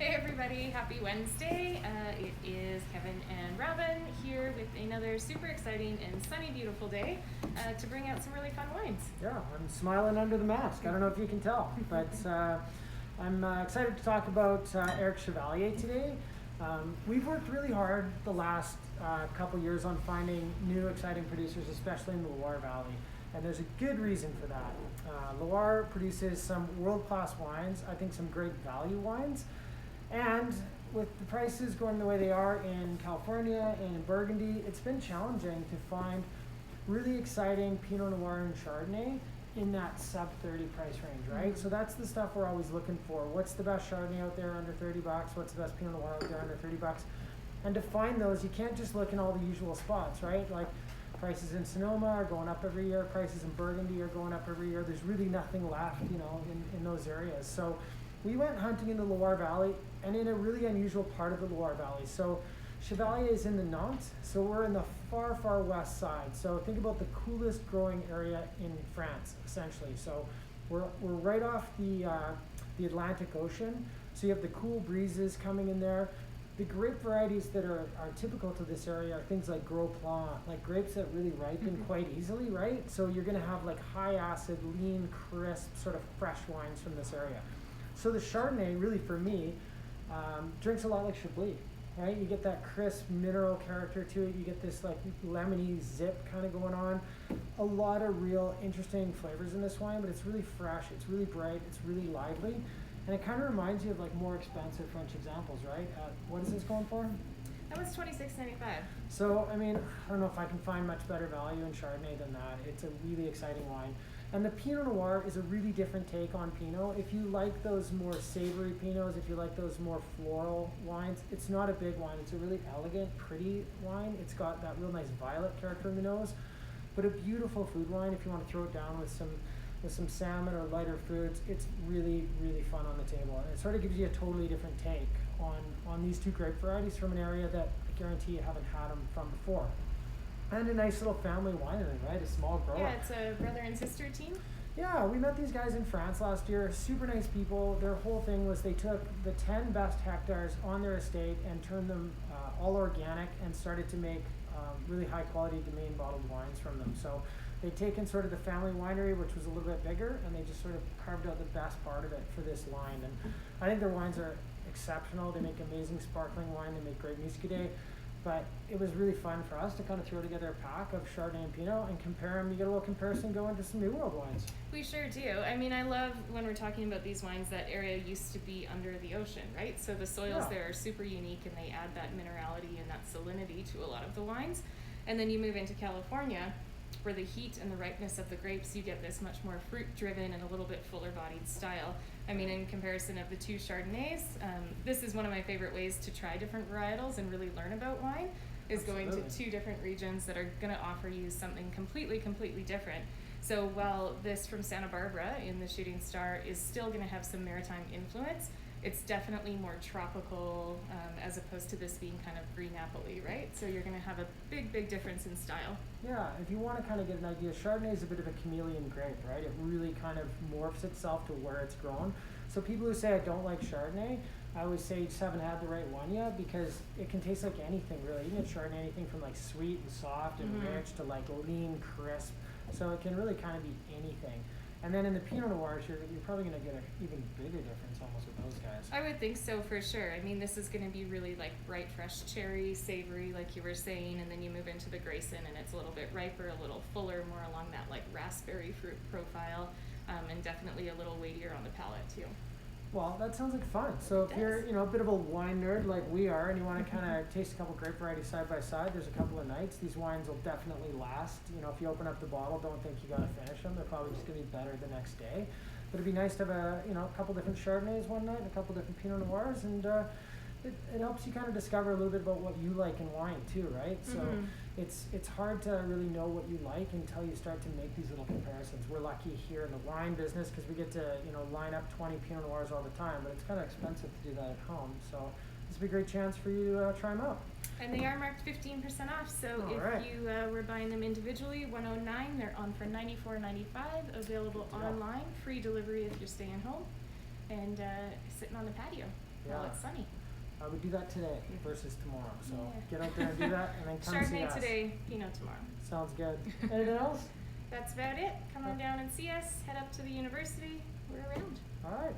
Hey everybody, happy Wednesday. It is Kevin and Robin here with another super exciting and sunny, beautiful day to bring out some really fun wines. Yeah, I'm smiling under the mask. I don't know if you can tell, but I'm excited to talk about Eric Chevalier today. We've worked really hard the last couple years on finding new exciting producers, especially in the Loire Valley. And there's a good reason for that. Loire produces some world-class wines, I think some great value wines. And with the prices going the way they are in California and in Burgundy, it's been challenging to find really exciting Pinot Noir and Chardonnay in that sub 30 price range, right? So that's the stuff we're always looking for. What's the best Chardonnay out there under 30 bucks? What's the best Pinot Noir out there under 30 bucks? And to find those, you can't just look in all the usual spots, right? Like prices in Sonoma are going up every year, prices in Burgundy are going up every year. There's really nothing left, in those areas. So we went hunting in the Loire Valley and in a really unusual part of the Loire Valley. So Chevalier is in the Nantes, so we're in the far, far west side. So think about the coolest growing area in France, essentially. So we're right off the Atlantic Ocean. So you have the cool breezes coming in there. The grape varieties that are typical to this area are things like Gros Plan, like grapes that really ripen quite easily, right? So you're gonna have like high acid, lean, crisp, sort of fresh wines from this area. So the Chardonnay, really for me, drinks a lot like Chablis, right? You get that crisp mineral character to it. You get this like lemony zip kind of going on. A lot of real interesting flavors in this wine, but it's really fresh. It's really bright. It's really lively. And it kind of reminds you of like more expensive French examples, right? What is this going for? That was $26.95. So, I mean, I don't know if I can find much better value in Chardonnay than that. It's a really exciting wine. And the Pinot Noir is a really different take on Pinot. If you like those more savory Pinots, if you like those more floral wines, it's not a big wine. It's a really elegant, pretty wine. It's got that real nice violet character in the nose, but a beautiful food wine if you want to throw it down with some salmon or lighter foods. It's really, really fun on the table. And it sort of gives you a totally different take on these two grape varieties from an area that I guarantee you haven't had them from before. And a nice little family winery, right? A small grower. Yeah, it's a brother and sister team. Yeah, we met these guys in France last year. Super nice people. Their whole thing was they took the 10 best hectares on their estate and turned them all organic and started to make really high quality domain bottled wines from them. So they'd taken sort of the family winery, which was a little bit bigger, and they just sort of carved out the best part of it for this line. And I think their wines are exceptional. They make amazing sparkling wine. They make great muscadet. But it was really fun for us to kind of throw together a pack of Chardonnay and Pinot and compare them. You get a little comparison going to some New World wines. We sure do. I mean, I love when we're talking about these wines, that area used to be under the ocean, right? So the soils there are super unique and they add that minerality and that salinity to a lot of the wines. And then you move into California, where the heat and the ripeness of the grapes, you get this much more fruit-driven and a little bit fuller-bodied style. I mean, in comparison of the two Chardonnays, this is one of my favorite ways to try different varietals and really learn about wine, is going to two different regions that are going to offer you something completely different. So while this from Santa Barbara in the Shooting Star is still going to have some maritime influence, it's definitely more tropical as opposed to this being kind of green apple-y, right? So you're going to have a big difference in style. Yeah, if you want to kind of get an idea, Chardonnay is a bit of a chameleon grape, right? It really kind of morphs itself to where it's grown. So people who say I don't like Chardonnay, I always say you just haven't had the right one yet, because it can taste like anything, really. You can get Chardonnay anything from like sweet and soft and rich to like lean, crisp. So it can really kind of be anything. And then in the Pinot Noirs, you're probably going to get an even bigger difference almost with those guys. I would think so, for sure. I mean, this is going to be really like bright, fresh cherry, savory, like you were saying, and then you move into the Grayson and it's a little bit riper, a little fuller, more along that like raspberry fruit profile, and definitely a little weightier on the palate too. Well, that sounds like fun. So if you're, a bit of a wine nerd like we are, and you want to kind of taste a couple grape varieties side by side, there's a couple of nights. These wines will definitely last. If you open up the bottle, don't think you got to finish them. They're probably just going to be better the next day. But it'd be nice to have a couple different Chardonnays one night, and a couple different Pinot Noirs, and it helps you kind of discover a little bit about what you like in wine too, right? So it's hard to really know what you like until you start to make these little comparisons. We're lucky here in the wine business because we get to line up 20 Pinot Noirs all the time, but it's kind of expensive to do that at home. So this would be a great chance for you to try them out. And they are marked 15% off, so if you were buying them individually, $109, they're on for $94.95, available online, free delivery if you're staying home, and sitting on the patio. Well, Yeah. it's sunny. I would do that today versus tomorrow. So Yeah. get out there and do that, and then come see Chardonnay us. today, Pinot tomorrow. Sounds good. Anything else? That's about it. Come on down and see us. Head up to the university. We're around. All right.